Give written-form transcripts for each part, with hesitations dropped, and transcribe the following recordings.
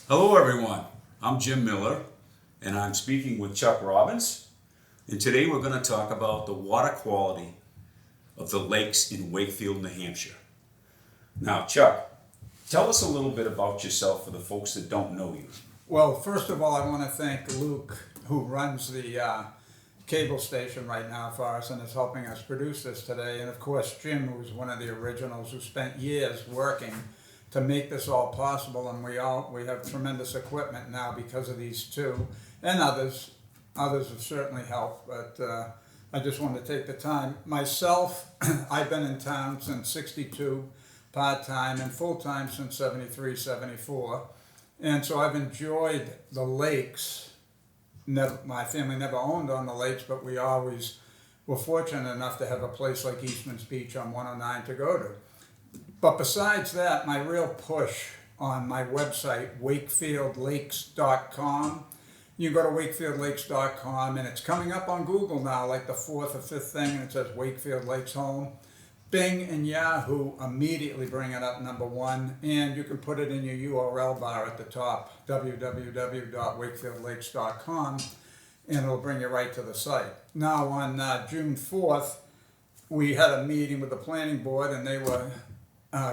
Hello, everyone. I'm Jim Miller, and I'm speaking with Chuck Robbins. And today we're going to talk about the water quality of the lakes in Wakefield, New Hampshire. Now, Chuck, tell us a little bit about yourself for the folks that don't know you. Well, first of all, I want to thank Luke, who runs the cable station right now for us and is helping us produce this today. And of course, Jim, who's one of the originals who spent years working to make this all possible. And we have tremendous equipment now because of these two and others. Others have certainly helped, but I just wanted to take the time. Myself, I've been in town since 62, part-time, and full-time since 73, 74. And so I've enjoyed the lakes. My family never owned on the lakes, but we always were fortunate enough to have a place like Eastman's Beach on 109 to go to. But besides that, my real push on my website, wakefieldlakes.com, you go to wakefieldlakes.com, and it's coming up on Google now, like the fourth or fifth thing, and it says Wakefield Lakes Home. Bing and Yahoo immediately bring it up number one, and you can put it in your URL bar at the top, www.wakefieldlakes.com, and it'll bring you right to the site. Now, on June 4th, we had a meeting with the planning board, and they were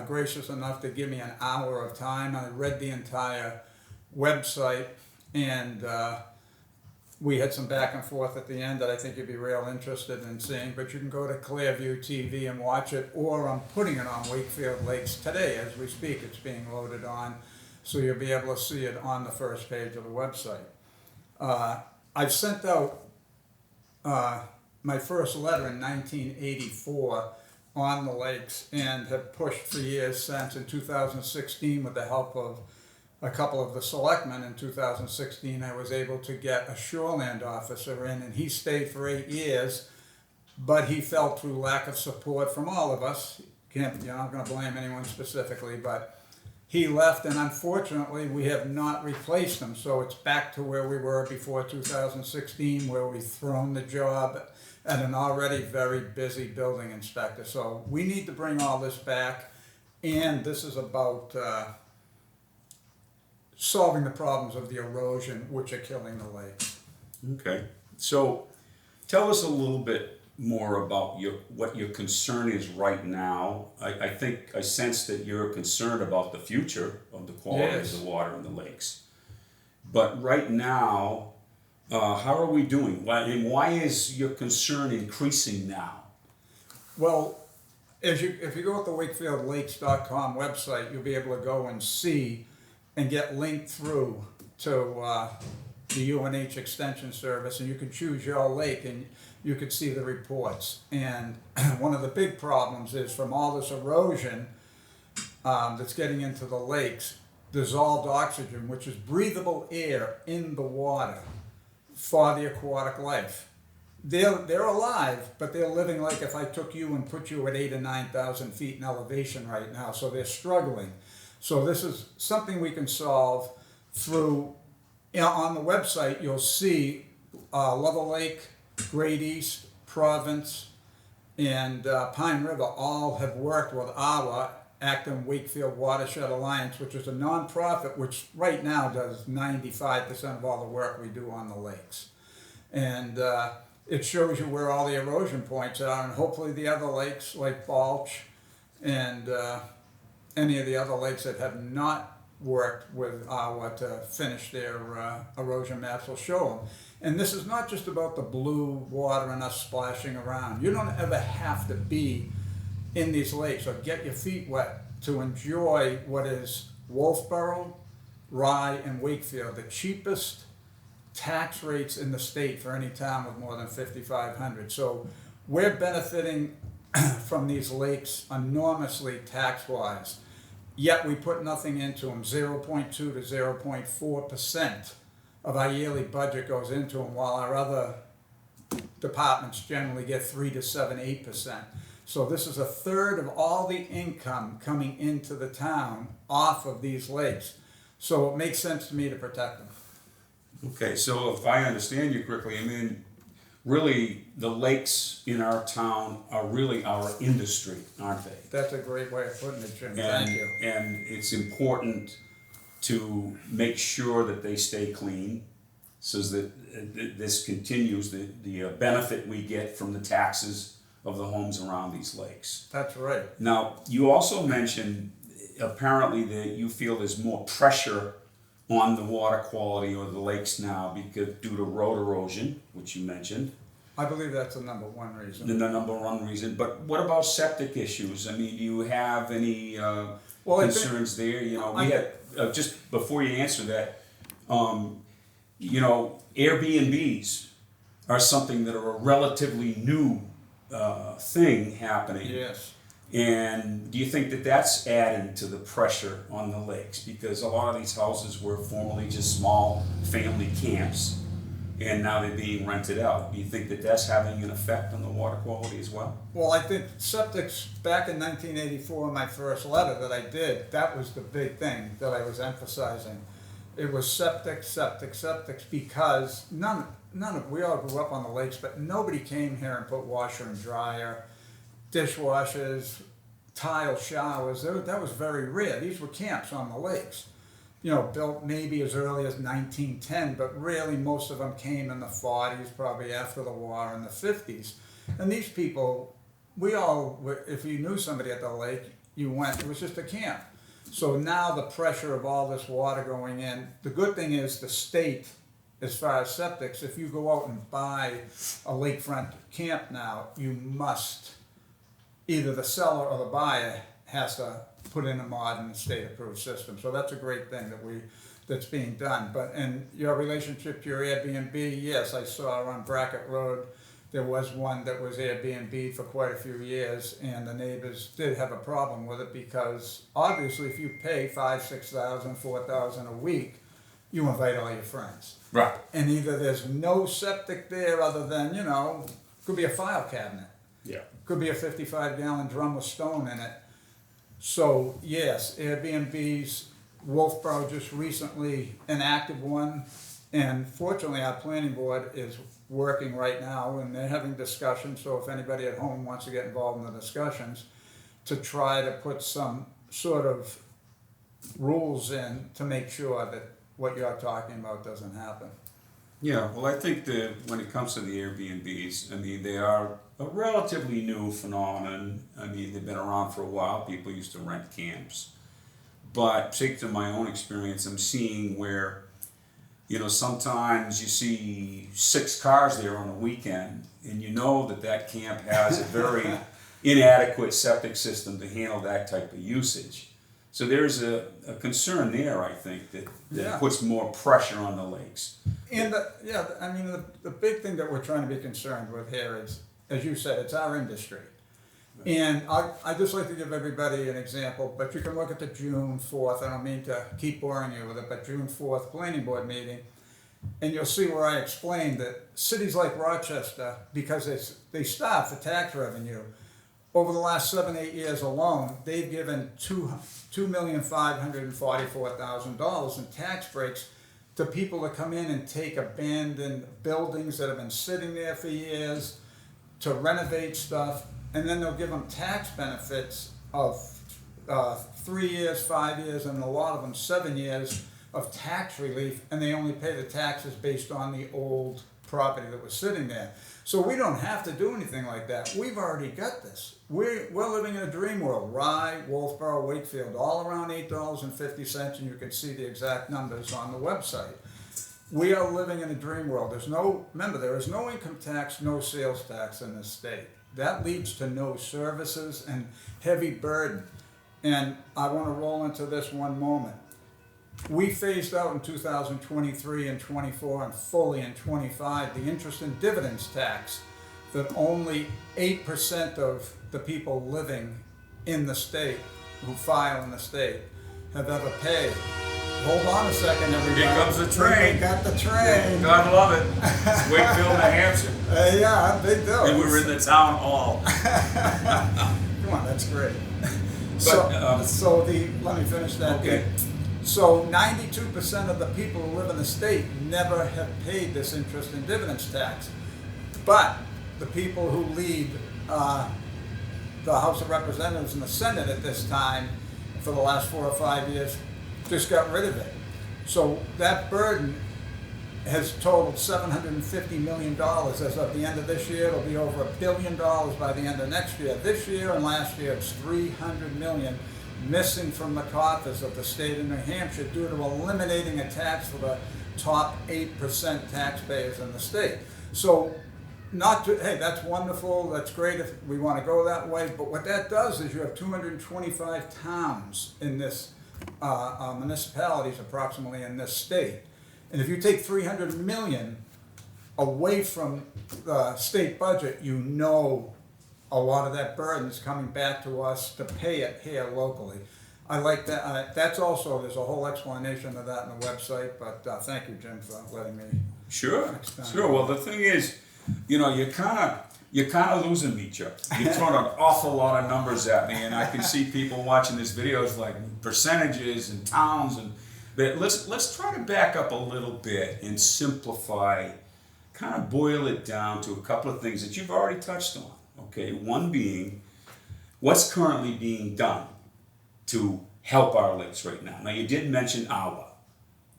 gracious enough to give me an hour of time. I read the entire website, and we had some back and forth at the end that I think you'd be real interested in seeing, but you can go to Clearview TV and watch it, or I'm putting it on Wakefield Lakes today as we speak. It's being loaded on, so you'll be able to see it on the first page of the website. I've sent out my first letter in 1984 on the lakes and have pushed for years since. In 2016, with the help of a couple of the selectmen in 2016, I was able to get a shoreland officer in, and he stayed for 8 years, but he felt through lack of support from all of us. I'm not going to blame anyone specifically, but he left, and unfortunately we have not replaced him. So it's back to where we were before 2016, where we've thrown the job at an already very busy building inspector. So we need to bring all this back, and this is about solving the problems of the erosion, which are killing the lakes. Okay. So tell us a little bit more about what your concern is right now. I sense that you're concerned about the future of the quality of the water in the lakes. But right now, how are we doing? Why is your concern increasing now? Well, if you go to the wakefieldlakes.com website, you'll be able to go and see and get linked through to the UNH Extension Service, and you can choose your lake and you can see the reports. And one of the big problems is from all this erosion that's getting into the lakes, dissolved oxygen, which is breathable air in the water for the aquatic life. They're alive, but they're living like if I took you and put you at 8,000 or 9,000 feet in elevation right now, so they're struggling. So this is something we can solve through, on the website you'll see Level Lake, Great East, Province, and Pine River all have worked with our Acton Wakefield Watershed Alliance, which is a nonprofit which right now does 95% of all the work we do on the lakes. And it shows you where all the erosion points are, and hopefully the other lakes like Balch and any of the other lakes that have not worked with our to finish their erosion maps will show them. And this is not just about the blue water and us splashing around. You don't ever have to be in these lakes or get your feet wet to enjoy what is Wolfboro, Rye, and Wakefield, the cheapest tax rates in the state for any town with more than 5,500. So we're benefiting from these lakes enormously tax-wise, yet we put nothing into them. 0.2 to 0.4% of our yearly budget goes into them, while our other departments generally get 3 to 7, 8%. So this is a third of all the income coming into the town off of these lakes. So it makes sense to me to protect them. Okay, so if I understand you correctly, I mean, really the lakes in our town are really our industry, aren't they? That's a great way of putting it, Jim. Thank you. And it's important to make sure that they stay clean, so that this continues the benefit we get from the taxes of the homes around these lakes. That's right. Now, you also mentioned apparently that you feel there's more pressure on the water quality or the lakes now because due to road erosion, which you mentioned. I believe that's the number one reason. The number one reason. But what about septic issues? I mean, do you have any concerns there? You know, we had just before you answer that, you know, Airbnbs are something that are a relatively new thing happening. Yes. And do you think that that's adding to the pressure on the lakes? Because a lot of these houses were formerly just small family camps, and now they're being rented out. Do you think that that's having an effect on the water quality as well? Well, I think septics, back in 1984, my first letter that I did, that was the big thing that I was emphasizing. It was septics, because none of, we all grew up on the lakes, but nobody came here and put washer and dryer, dishwashers, tile showers. That was very rare. These were camps on the lakes. You know, built maybe as early as 1910, but really most of them came in the 40s, probably after the war, in the 50s. And these people, we all, if you knew somebody at the lake, you went, it was just a camp. So now the pressure of all this water going in, the good thing is the state, as far as septics, if you go out and buy a lakefront camp now, you must, either the seller or the buyer has to put in a modern state-approved system. So that's a great thing that's being done. But in your relationship to your Airbnb, yes, I saw on Brackett Road, there was one that was Airbnb for quite a few years, and the neighbors did have a problem with it because obviously if you pay $5,000, $6,000, $4,000 a week, you invite all your friends. Right. And either there's no septic there other than, you know, could be a file cabinet. Yeah. Could be a 55-gallon drum with stone in it. So yes, Airbnbs, Wolfboro just recently enacted one, and fortunately our planning board is working right now and they're having discussions, so if anybody at home wants to get involved in the discussions, to try to put some sort of rules in to make sure that what you're talking about doesn't happen. Yeah, well, I think that when it comes to the Airbnbs, I mean, they are a relatively new phenomenon. I mean, they've been around for a while. People used to rent camps. But take to my own experience, I'm seeing where, you know, sometimes you see 6 cars there on a weekend, and you know that camp has a very inadequate septic system to handle that type of usage. So there's a concern there, I think, that puts more pressure on the lakes. And I mean, the big thing that we're trying to be concerned with here is, as you said, it's our industry. Right. And I just like to give everybody an example, but you can look at the June 4th, I don't mean to keep boring you with it, but June 4th planning board meeting, and you'll see where I explained that cities like Rochester, because they starve for tax revenue, over the last 7-8 years alone, they've given $2,544,000 in tax breaks to people to come in and take abandoned buildings that have been sitting there for years, to renovate stuff, and then they'll give them tax benefits of 3 years, 5 years, and a lot of them 7 years of tax relief, and they only pay the taxes based on the old property that was sitting there. So we don't have to do anything like that. We've already got this. We're living in a dream world. Rye, Wolfboro, Wakefield, all around $8.50, and you can see the exact numbers on the website. We are living in a dream world. Remember, there is no income tax, no sales tax in this state. That leads to no services and heavy burden. And I want to roll into this one moment. We phased out in 2023 and 24 and fully in 25 the interest and dividends tax that only 8% of the people living in the state who file in the state have ever paid. Hold on a second, everybody. Here comes the train. We got the train. God love it. It's Wakefield, New Hampshire. Yeah, they do. And we were in the town hall. Come on, that's great. But, let me finish that. Okay. So 92% of the people who live in the state never have paid this interest and dividends tax. But the people who lead the House of Representatives and the Senate at this time for the last 4 or 5 years just got rid of it. So that burden has totaled $750 million as of the end of this year. It'll be over $1 billion by the end of next year. This year and last year, it's $300 million missing from the coffers of the state of New Hampshire due to eliminating a tax for the top 8% taxpayers in the state. So, hey, that's wonderful, that's great if we want to go that way, but what that does is you have 225 towns in this, municipalities approximately in this state. And if you take 300 million away from the state budget, you know a lot of that burden is coming back to us to pay it here locally. I like that. That's also, there's a whole explanation of that on the website, but thank you, Jim, for letting me. Sure. Well, the thing is, you're kind of losing me, Chuck. You're throwing an awful lot of numbers at me, and I can see people watching this videos like percentages and towns but let's try to back up a little bit and simplify, kind of boil it down to a couple of things that you've already touched on. Okay, one being what's currently being done to help our lakes right now. Now you did mention AWA.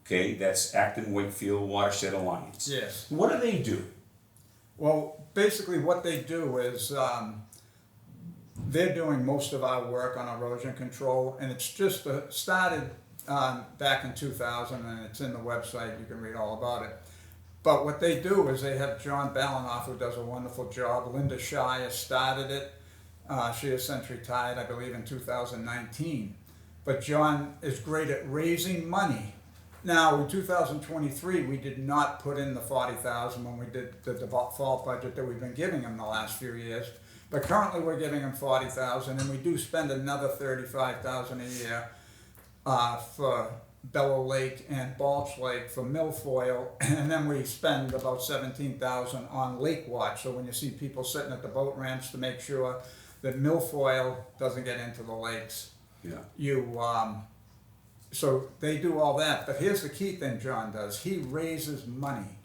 Okay, that's Acton Wakefield Watershed Alliance. Yes. What do they do? Well, basically what they do is they're doing most of our work on erosion control, and it's just started back in 2000, and it's in the website. You can read all about it. But what they do is they have John Balanoff, who does a wonderful job. Linda Shire started it. She has since retired, I believe, in 2019. But John is great at raising money. Now, in 2023, we did not put in the $40,000 when we did the default budget that we've been giving him the last few years. But currently, we're giving him $40,000, and we do spend another $35,000 a year for Bellow Lake and Balch Lake for milfoil, and then we spend about $17,000 on lake watch. So when you see people sitting at the boat ramps to make sure that milfoil doesn't get into the lakes, so they do all that. But here's the key thing John does: he raises money,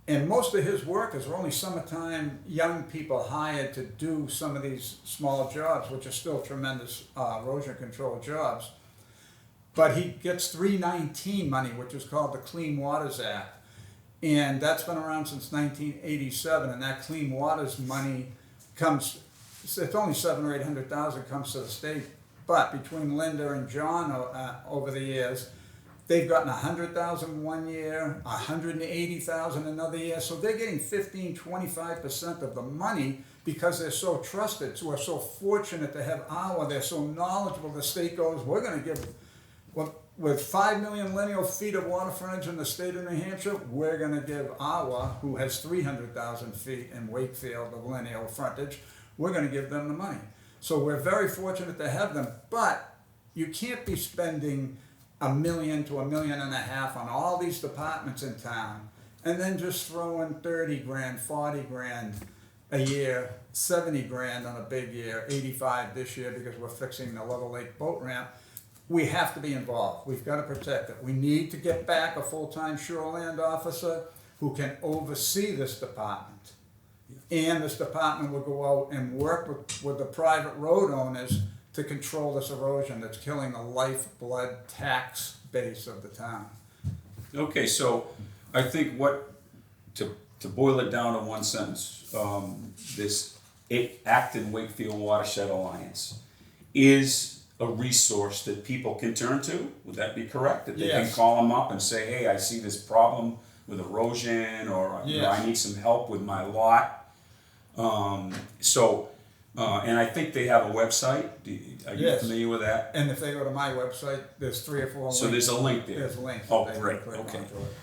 and most of his work is only summertime young people hired to do some of these small jobs, which are still tremendous erosion control jobs. But he gets 319 money, which is called the Clean Waters Act. And that's been around since 1987. And that Clean Waters money comes, it's only $700,000 or $800,000 comes to the state. But between Linda and John over the years, they've gotten $100,000 one year, $180,000 another year. So they're getting 15-25% of the money because they're so trusted. So we're so fortunate to have AWA. They're so knowledgeable. The state goes, we're going to give... Well, with 5 million lineal feet of water frontage in the state of New Hampshire, we're going to give AWA, who has 300,000 feet in Wakefield of lineal frontage, we're going to give them the money. So we're very fortunate to have them, but you can't be spending $1 million to $1.5 million on all these departments in town, and then just throwing 30 grand, 40 grand a year, 70 grand on a big year, 85 this year because we're fixing the Level Lake boat ramp. We have to be involved. We've got to protect it. We need to get back a full-time shoreland officer who can oversee this department. And this department will go out and work with the private road owners to control this erosion that's killing the lifeblood tax base of the town. Okay, so I think to boil it down to one sentence, this Acton Wakefield Watershed Alliance is a resource that people can turn to. Would that be correct? That they can call them up and say, hey, I see this problem with erosion, or I need some help with my lot. And I think they have a website. Are you familiar with that? And if they go to my website, there's 3 or 4 links. So there's a link there. There's a link. Oh, great. Okay.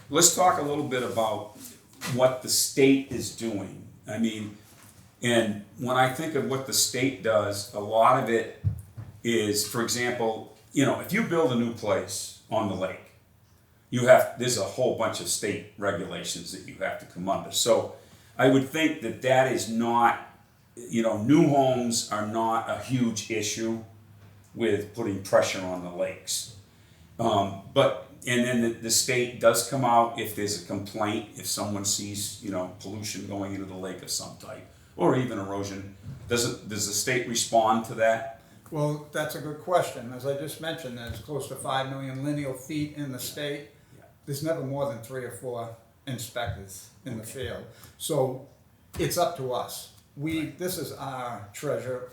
Let's talk a little bit about what the state is doing. I mean, and when I think of what the state does, a lot of it is, for example, if you build a new place on the lake, there's a whole bunch of state regulations that you have to come under. So I would think that is not, new homes are not a huge issue with putting pressure on the lakes. And then the state does come out if there's a complaint, if someone sees, pollution going into the lake of some type, or even erosion. Does the state respond to that? Well, that's a good question. As I just mentioned, there's close to 5 million lineal feet in the state. there's never more than 3 or 4 inspectors in the field. So it's up to us. This is our treasure,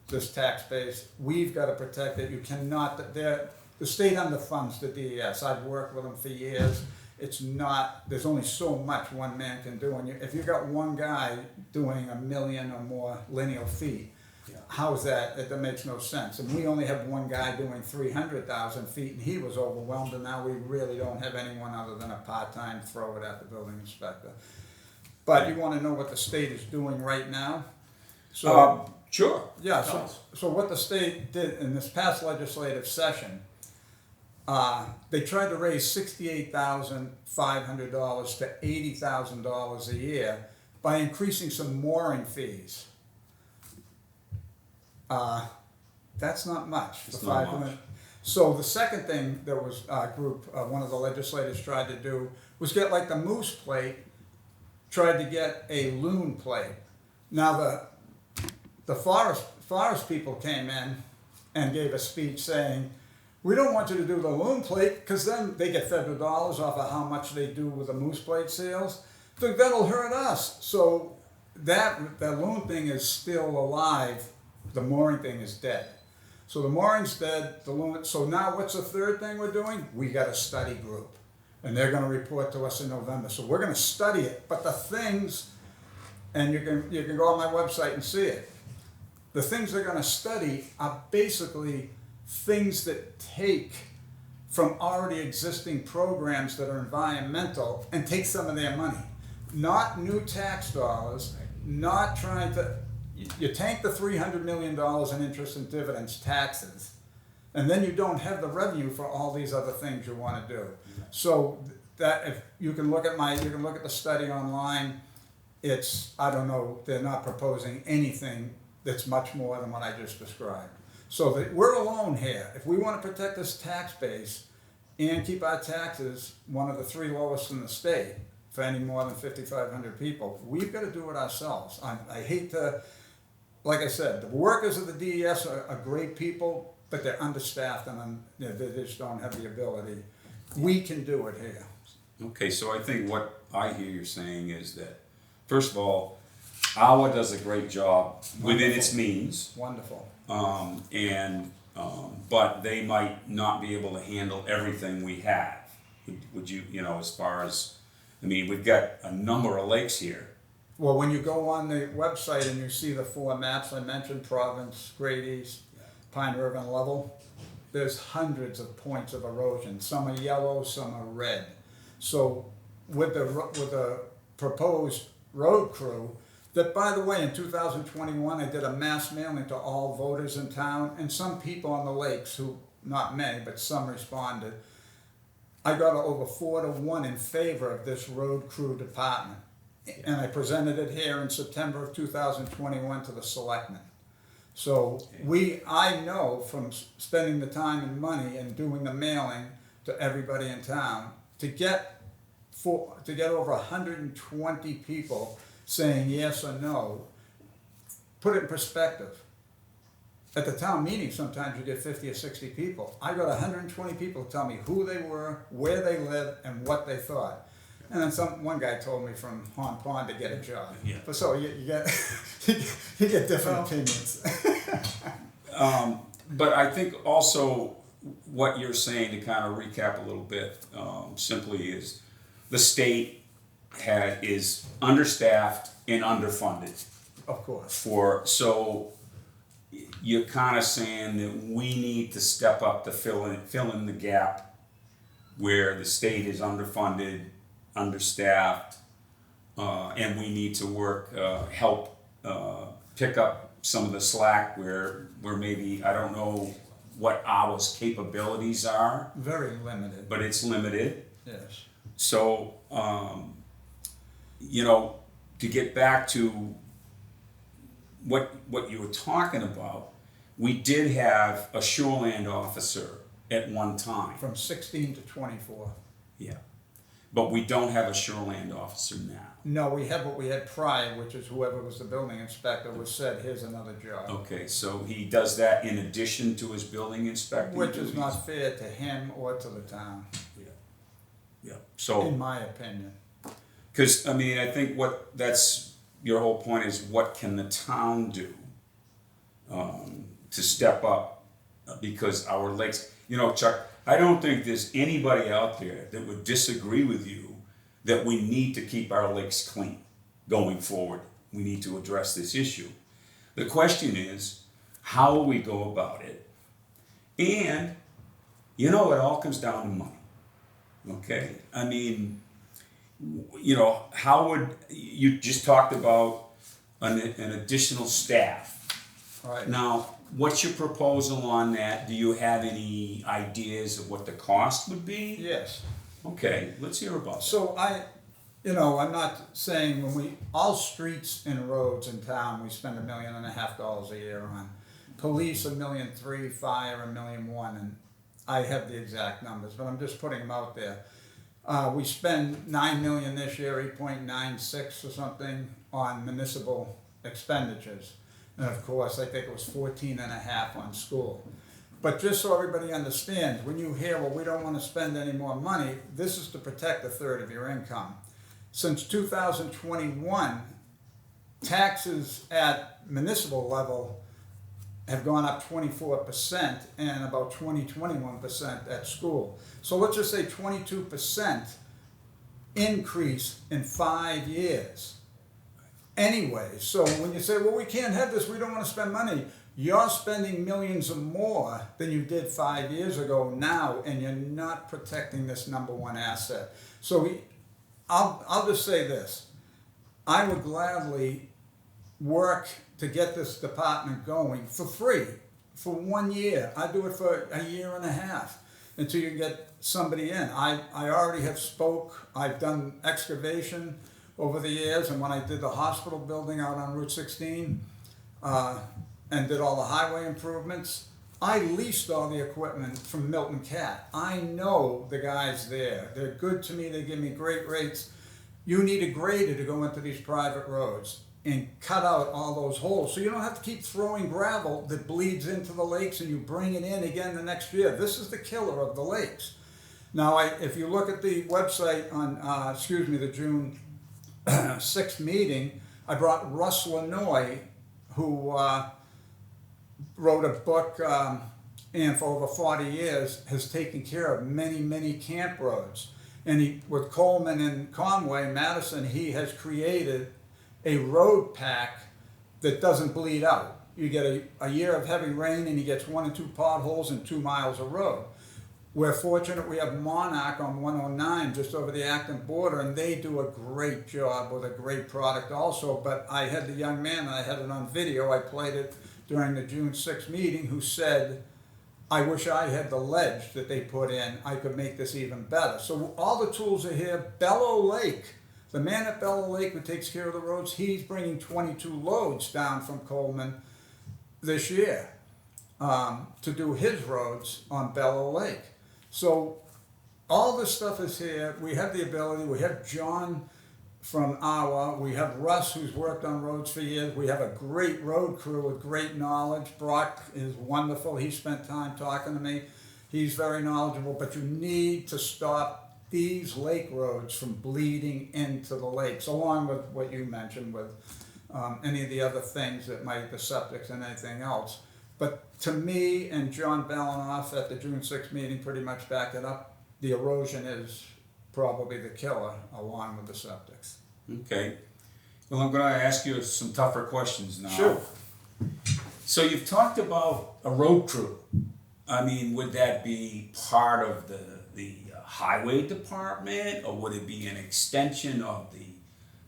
this tax base. We've got to protect it. You cannot, the state underfunds the DES. I've worked with them for years. It's not, there's only so much one man can do. And if you've got one guy doing 1 million or more lineal feet, how's that? That makes no sense. And we only have one guy doing 300,000 feet, and he was overwhelmed, and now we really don't have anyone other than a part-time throw it at the building inspector. But you want to know what the state is doing right now? So sure. yeah, so what the state did in this past legislative session, they tried to raise $68,500 to $80,000 a year by increasing some mooring fees. That's not much for It's not 5 much. million. So the second thing that was one of the legislators tried to do was get like the moose plate, tried to get a loon plate. Now the forest people came in and gave a speech saying, we don't want you to do the loon plate because then they get federal dollars off of how much they do with the moose plate sales. So that'll hurt us. So that loon thing is still alive. The mooring thing is dead. So the mooring's dead. So now what's the third thing we're doing? We got a study group. And they're going to report to us in November. So we're going to study it. But the things, and you can go on my website and see it. The things they're going to study are basically things that take from already existing programs that are environmental and take some of their money. Not new tax dollars, not trying to, you tank the $300 million in interest and dividends taxes, and then you don't have the revenue for all these other things you want to do. So that if you can look at the study online, I don't know, they're not proposing anything that's much more than what I just described. So that we're alone here. If we want to protect this tax base and keep our taxes one of the 3 lowest in the state for any more than 5,500 people, we've got to do it ourselves. I hate to, like I said, the workers of the DES are great people, but they're understaffed and they just don't have the ability. We can do it here. Okay, so I think what I hear you saying is that, first of all, AWA does a great job within its means. Wonderful. But they might not be able to handle everything we have. Would you, as far as, we've got a number of lakes here. Well, when you go on the website and you see the 4 maps I mentioned, Province, Great East, Pine River, and Level, there's hundreds of points of erosion. Some are yellow, some are red. So with the proposed road crew, that, by the way, in 2021, I did a mass mailing to all voters in town, and some people on the lakes who, not many, but some responded. I got over 4-1 in favor of this road crew department. And I presented it here in September of 2021 to the selectmen. So I know from spending the time and money and doing the mailing to everybody in town, to get over 120 people saying yes or no, put it in perspective. At the town meeting, sometimes you get 50 or 60 people. I got 120 people tell me who they were, where they lived, and what they thought. And then one guy told me from Hon Pond to get a job. Yeah. But so you get you get different opinions. But I think also what you're saying, to kind of recap a little bit, simply is the state is understaffed and underfunded. Of course. So you're kind of saying that we need to step up to fill in the gap where the state is underfunded, understaffed, and we need to help pick up some of the slack where maybe, I don't know what AWA's capabilities are. Very limited. But it's limited. Yes. So, to get back to what you were talking about, we did have a shoreland officer at one time. From 16 to 24. Yeah. But we don't have a shoreland officer now. No, we have what we had prior, which is whoever was the building inspector was said, here's another job. Okay, so he does that in addition to his building inspecting Which is duties? not fair to him or to the town. Yeah. So, in my opinion. because I mean, I think that's your whole point is what can the town do to step up because our lakes, Chuck, I don't think there's anybody out there that would disagree with you that we need to keep our lakes clean going forward. We need to address this issue. The question is, how will we go about it? And, it all comes down to money. Okay? I mean, how would, you just talked about an additional staff. Right. Now, what's your proposal on that? Do you have any ideas of what the cost would be? Yes. Okay, let's hear about it. So I'm not saying all streets and roads in town, we spend $1.5 million a year on. Police $1.3 million, fire $1.1 million, and I have the exact numbers, but I'm just putting them out there. We spend $9 million this year, 8.96 or something on municipal expenditures. And of course, I think it was 14.5 on school. But just so everybody understands, when you hear, well, we don't want to spend any more money, this is to protect a third of your income. Since 2021, taxes at municipal level have gone up 24% and about 21% at school. So let's just say 22% increase in 5 years. Anyway, so when you say, well, we can't have this, we don't want to spend money, you're spending millions or more than you did 5 years ago now, and you're not protecting this number one asset. So I'll just say this. I would gladly work to get this department going for free for 1 year. I do it for a year and a half until you get somebody in. I already have spoke. I've done excavation over the years, and when I did the hospital building out on Route 16 and did all the highway improvements, I leased all the equipment from Milton Cat. I know the guys there. They're good to me. They give me great rates. You need a grader to go into these private roads and cut out all those holes. So you don't have to keep throwing gravel that bleeds into the lakes and you bring it in again the next year. This is the killer of the lakes. Now, if you look at the website on, the June 6th meeting, I brought Russ Lanoy, who wrote a book and for over 40 years has taken care of many, many camp roads. And with Coleman and Conway, Madison, he has created a road pack that doesn't bleed out. You get a year of heavy rain and he gets 1 or 2 potholes and 2 miles of road. We're fortunate we have Monarch on 109 just over the Acton border, and they do a great job with a great product also. But I had the young man, and I had it on video, I played it during the June 6th meeting, who said, I wish I had the ledge that they put in. I could make this even better. So all the tools are here. Bellow Lake, the man at Bellow Lake who takes care of the roads, he's bringing 22 loads down from Coleman this year to do his roads on Bellow Lake. So all this stuff is here. We have the ability. We have John from Iowa. We have Russ, who's worked on roads for years. We have a great road crew with great knowledge. Brock is wonderful. He spent time talking to me. He's very knowledgeable. But you need to stop these lake roads from bleeding into the lakes, along with what you mentioned with any of the other things that might, the septics and anything else. But to me and John Balanoff at the June 6th meeting pretty much backed it up. The erosion is probably the killer along with the septics. Okay. Well, I'm going to ask you some tougher questions now. Sure. So you've talked about a road crew. I mean, would that be part of the highway department, or would it be an extension of the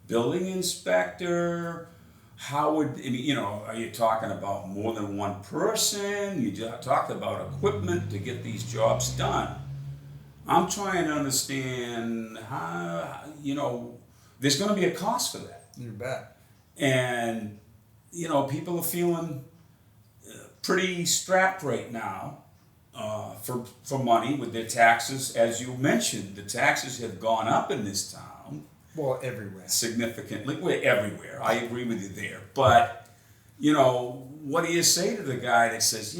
building inspector? How would, are you talking about more than one person? You just talked about equipment to get these jobs done. I'm trying to understand how, there's going to be a cost for that. You bet. And, people are feeling pretty strapped right now for money with their taxes. As you mentioned, the taxes have gone up in this town. Well, everywhere. Significantly. We're everywhere. I agree with you there. But, what do you say to the guy that says,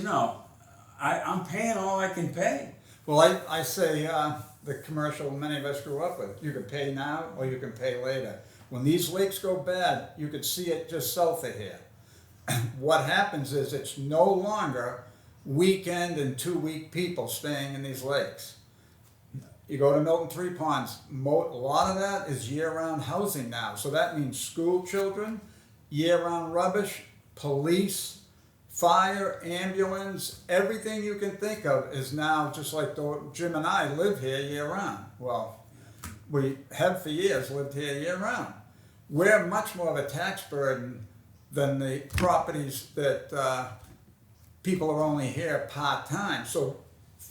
I'm paying all I can pay? Well, I say, the commercial many of us grew up with. You can pay now or you can pay later. When these lakes go bad, you could see it just south of here. What happens is it's no longer weekend and 2-week people staying in these lakes. You go to Milton Three Ponds, a lot of that is year-round housing now. So that means school children, year-round rubbish, police, fire, ambulance, everything you can think of is now just like Jim and I live here year-round. Well, we have for years lived here year-round. We're much more of a tax burden than the properties that people are only here part-time. So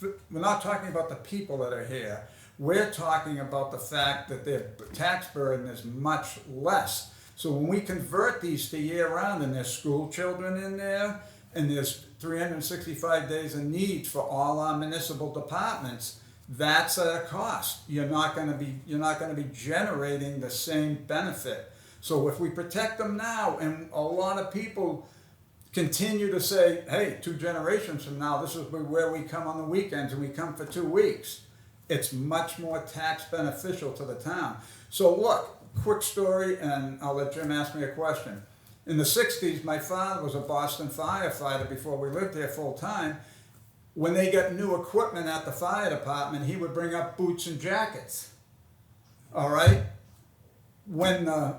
we're not talking about the people that are here. We're talking about the fact that their tax burden is much less. So when we convert these to year-round and there's school children in there, and there's 365 days of needs for all our municipal departments, that's at a cost. You're not going to be generating the same benefit. So if we protect them now, and a lot of people continue to say, hey, 2 generations from now, this is where we come on the weekends and we come for 2 weeks. It's much more tax beneficial to the town. So look, quick story, and I'll let Jim ask me a question. In the 60s, my father was a Boston firefighter before we lived here full time. When they got new equipment at the fire department, he would bring up boots and jackets. All right? When the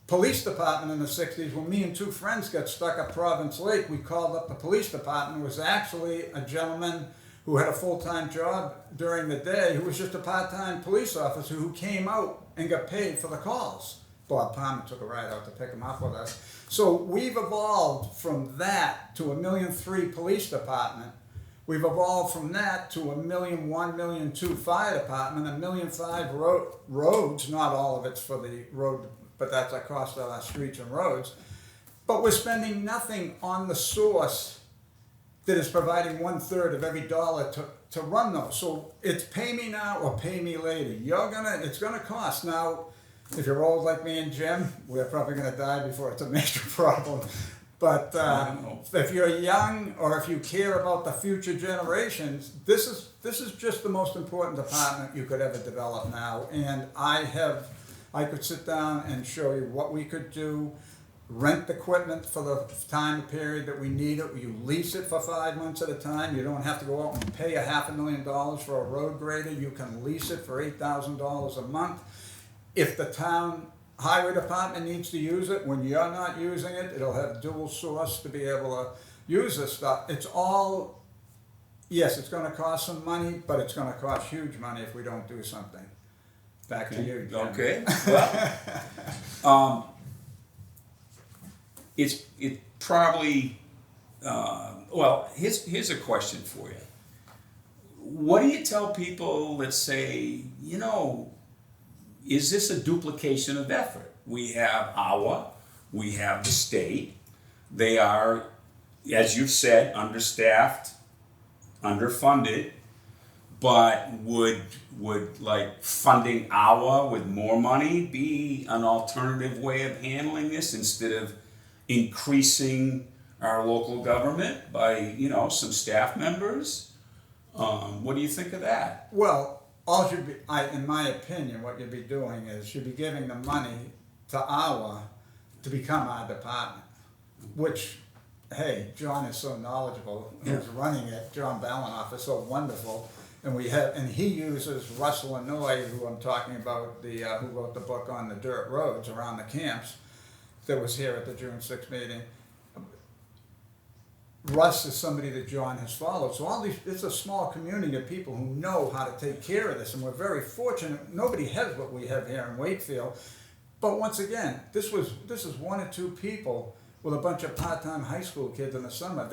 police department in the 60s, when me and 2 friends got stuck at Province Lake, we called up the police department. It was actually a gentleman who had a full-time job during the day, who was just a part-time police officer who came out and got paid for the calls. Bob Palmer took a ride out to pick him up with us. So we've evolved from that to a $1.3 million police department. We've evolved from that to a $1.1 million, $1.2 million fire department, $1.5 million roads. Not all of it's for the road, but that's the cost of our streets and roads. But we're spending nothing on the source that is providing 1/3 of every dollar to run those. So it's pay me now or pay me later. It's gonna cost. Now, if you're old like me and Jim, we're probably gonna die before it's a major problem. But if you're young or if you care about the future generations, this is just the most important department you could ever develop now. And I could sit down and show you what we could do. Rent equipment for the time period that we need it. You lease it for 5 months at a time. You don't have to go out and pay $500,000 for a road grader. You can lease it for $8,000 a month. If the town highway department needs to use it, when you're not using it, it'll have dual source to be able to use this stuff. It's all, yes, it's going to cost some money, but it's going to cost huge money if we don't do something. Back to you, Jim. Okay. Well, it probably, here's a question for you. What do you tell people that say, is this a duplication of effort? We have we have the state. They are, as you've said, understaffed, underfunded, but would like funding with more money be an alternative way of handling this instead of increasing our local government by, some staff members? What do you think of that? Well, in my opinion, what you'd be doing is you'd be giving the money to become our department, which, hey, John is so knowledgeable, who's running it. John Balanoff is so wonderful, and he uses Russell Inouye, who I'm talking about, who wrote the book on the dirt roads around the camps, that was here at the June 6th meeting. Russ is somebody that John has followed. So it's a small community of people who know how to take care of this, and we're very fortunate. Nobody has what we have here in Wakefield. But once again, this is 1 or 2 people with a bunch of part-time high school kids in the summer.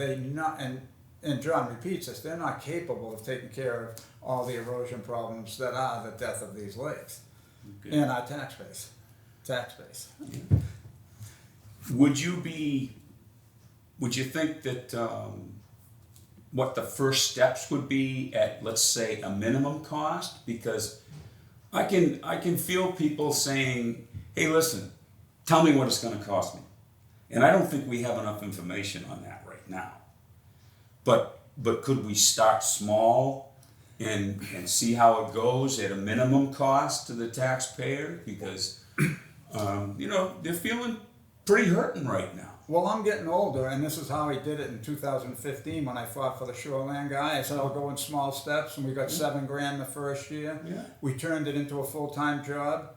And John repeats this, they're not capable of taking care of all the erosion problems that are the death of these lakes and our tax base. Yeah. Would you think that what the first steps would be at, let's say, a minimum cost? Because I can feel people saying, hey, listen, tell me what it's going to cost me. And I don't think we have enough information on that right now. But could we start small and see how it goes at a minimum cost to the taxpayer, because they're feeling pretty hurting right now. Well, I'm getting older, and this is how I did it in 2015 when I fought for the shoreline guy. I said I'll go in small steps, and we got $7,000 the first year. Yeah. We turned it into a full-time job,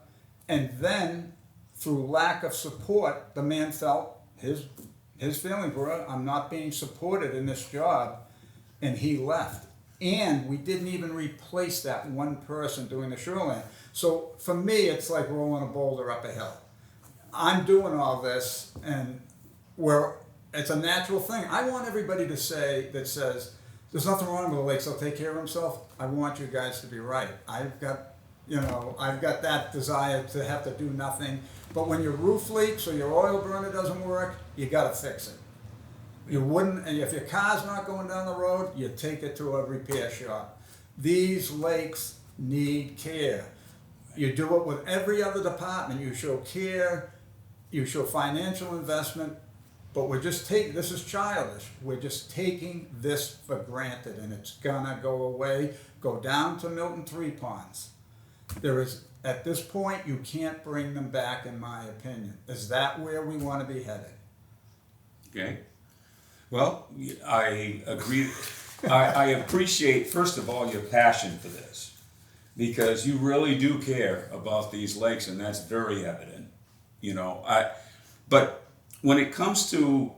and then through lack of support, the man felt his feelings were, I'm not being supported in this job, and he left. And we didn't even replace that one person doing the shoreline. So for me, it's like rolling a boulder up a hill. I'm doing all this, and it's a natural thing. I want everybody to say that says there's nothing wrong with the lakes. They'll take care of themselves. I want you guys to be right. I've got that desire to have to do nothing. But when your roof leaks or your oil burner doesn't work, you got to fix it. You wouldn't, and if your car's not going down the road, you take it to a repair shop. These lakes need care. You do it with every other department. You show care, you show financial investment, but this is childish. We're just taking this for granted, and it's gonna go away. Go down to Milton Three Ponds. At this point, you can't bring them back, in my opinion. Is that where we want to be headed? Okay. Well, I agree. I appreciate, first of all, your passion for this, because you really do care about these lakes, and that's very evident. But when it comes to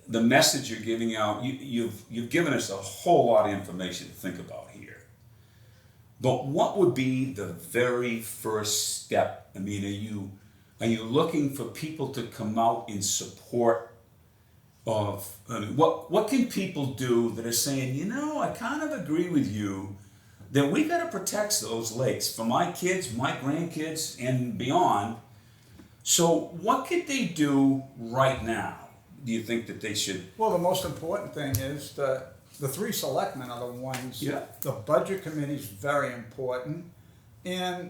the message you're giving out, you've given us a whole lot of information to think about here. But what would be the very first step? I mean, are you looking for people to come out in support of, what can people do that are saying, I kind of agree with you that we got to protect those lakes for my kids, my grandkids, and beyond. So what could they do right now? Do you think that they should? Well, the most important thing is the three selectmen are the ones. Yeah. The budget committee is very important, and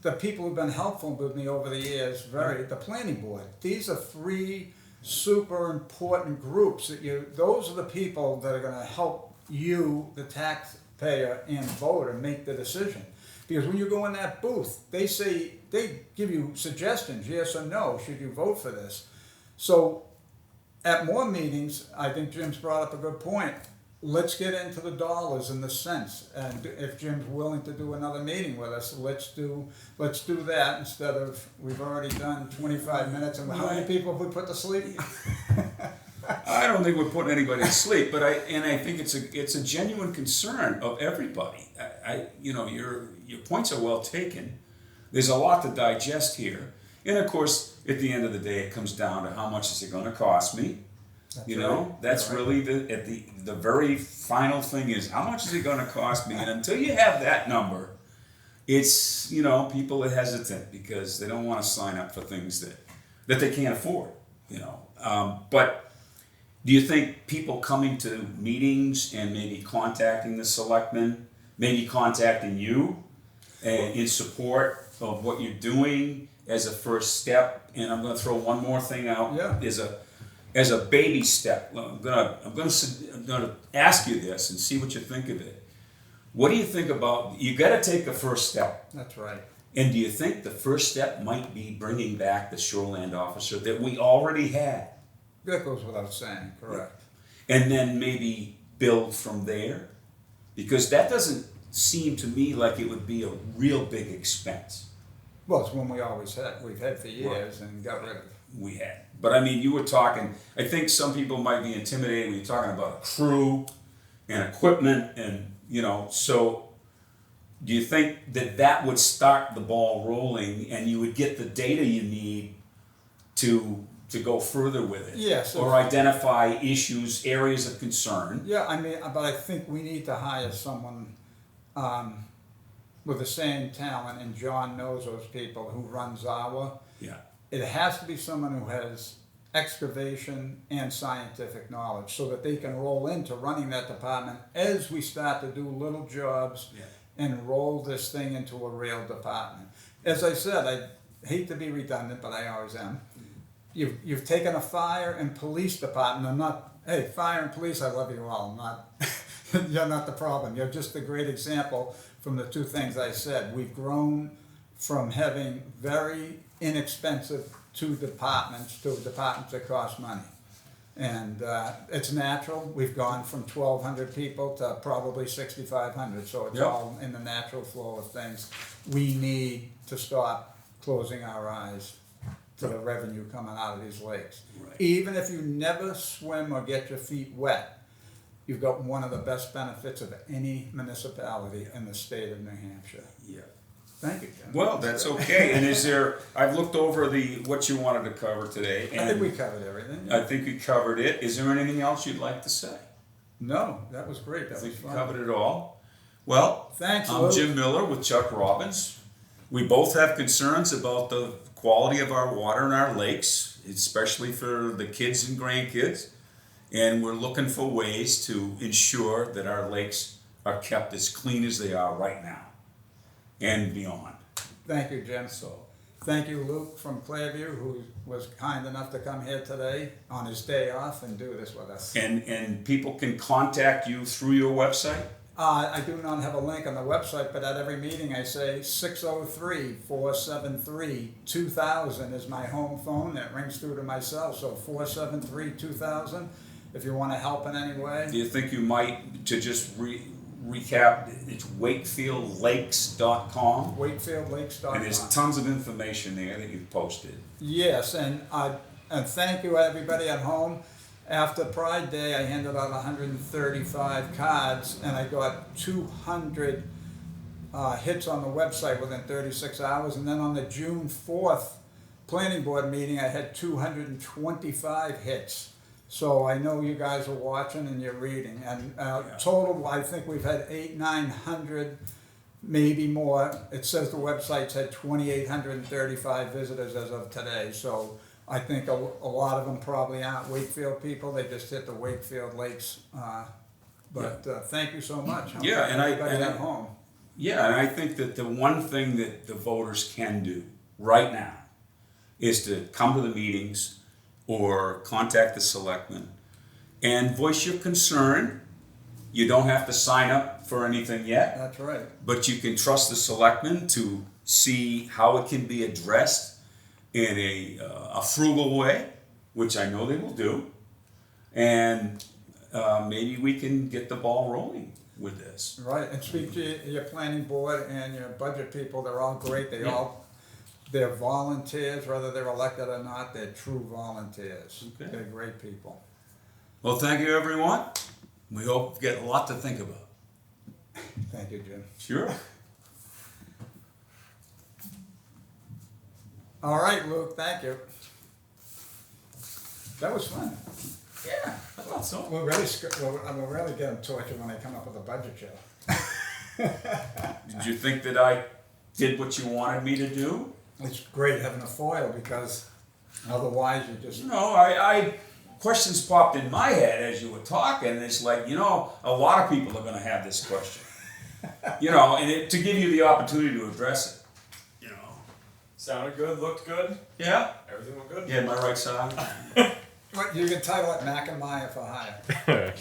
the people who've been helpful with me over the years, the planning board. These are three super important groups those are the people that are going to help you, the taxpayer and voter, make the decision. Because when you go in that booth, they give you suggestions, yes or no, should you vote for this? So at more meetings, I think Jim's brought up a good point. Let's get into the dollars and the cents. And if Jim's willing to do another meeting with us, let's do that instead of, we've already done 25 minutes. And how many people have we put to sleep? I don't think we're putting anybody to sleep, but I think it's a genuine concern of everybody. Your points are well taken. There's a lot to digest here, and of course, at the end of the day, it comes down to how much is it going to cost me. That's right. Really the very final thing is how much is it going to cost me, and until you have that number, it's people are hesitant because they don't want to sign up for things that they can't afford. But do you think people coming to meetings and maybe contacting the selectmen, maybe contacting you in support of what you're doing as a first step? And I'm going to throw one more thing out as a baby step. I'm going to ask you this and see what you think of it. What do you think about? You got to take the first step. That's right. And do you think the first step might be bringing back the shoreland officer that we already had? That goes without saying, correct. And then maybe build from there? Because that doesn't seem to me like it would be a real big expense. Well, it's one we've had for years and got rid of. We had. But I mean, you were talking, I think some people might be intimidated when you're talking about a crew and equipment and, so do you think that would start the ball rolling and you would get the data you need to go further with it? Yes. Or identify issues, areas of concern? Yeah, but I think we need to hire someone with the same talent, and John knows those people, who runs Zawa. Yeah. It has to be someone who has excavation and scientific knowledge so that they can roll into running that department as we start to do little jobs and roll this thing into a real department. As I said, I hate to be redundant, but I always am. You've taken a fire and police department. Hey, fire and police, I love you all. I'm not, You're not the problem. You're just a great example from the two things I said. We've grown from having very inexpensive departments that cost money. And it's natural. We've gone from 1,200 people to probably 6,500. So it's Yep. all in the natural flow of things. We need to stop closing our eyes to the revenue coming out of these lakes. Right. Even if you never swim or get your feet wet, you've got one of the best benefits of any municipality in the state of New Hampshire. Yeah. Thank you, Jim. Well, that's okay. And is there, I've looked over what you wanted to cover today. I And think we covered everything. I think we covered it. Is there anything else you'd like to say? No, that was great. That I think was we fun. covered it all. Well, Thanks, I'm Lou. Jim Miller with Chuck Robbins. We both have concerns about the quality of our water in our lakes, especially for the kids and grandkids. And we're looking for ways to ensure that our lakes are kept as clean as they are right now and beyond. Thank you, Jim. Thank you, Luke from Clearview, who was kind enough to come here today on his day off and do this with us. And people can contact you through your website? I do not have a link on the website, but at every meeting I say 603-473-2000 is my home phone. It rings through to my cell, so 473-2000 if you want to help in any way. Do you think you might, to just recap, it's wakefieldlakes.com? WakefieldLakes.com. And there's tons of information there that you've posted. Yes, and thank you everybody at home. After Pride Day, I handed out 135 cards, and I got 200 hits on the website within 36 hours. And then on the June 4th planning board meeting, I had 225 hits. So I know you guys are watching and you're reading. And total, I think we've had 900, maybe more. It says the website's had 2,835 visitors as of today. So I think a lot of them probably aren't Wakefield people. They just hit the Wakefield Lakes. Thank you so much. Yeah, and everybody at home. Yeah, and I think that the one thing that the voters can do right now is to come to the meetings or contact the selectmen and voice your concern. You don't have to sign up for anything yet, That's right. but you can trust the selectmen to see how it can be addressed in a frugal way, which I know they will do, and maybe we can get the ball rolling with this. Right, and speak to your planning board and your budget people. They're all great. They're volunteers, whether they're elected or not. They're true volunteers. Okay. They're great people. Well, thank you, everyone. We hope you get a lot to think about. Thank you, Jim. Sure. All right, Luke, thank you. That was fun. Yeah, I thought so. We're really getting tortured when I come up with a budget show. Did you think that I did what you wanted me to do? It's great having a foil because otherwise you just... I questions popped in my head as you were talking. And it's like, a lot of people are going to have this question. And to give you the opportunity to address it. Sounded good, looked good, Yeah? everything went good. Yeah, my right side. You can title it Mac and Maya for hire.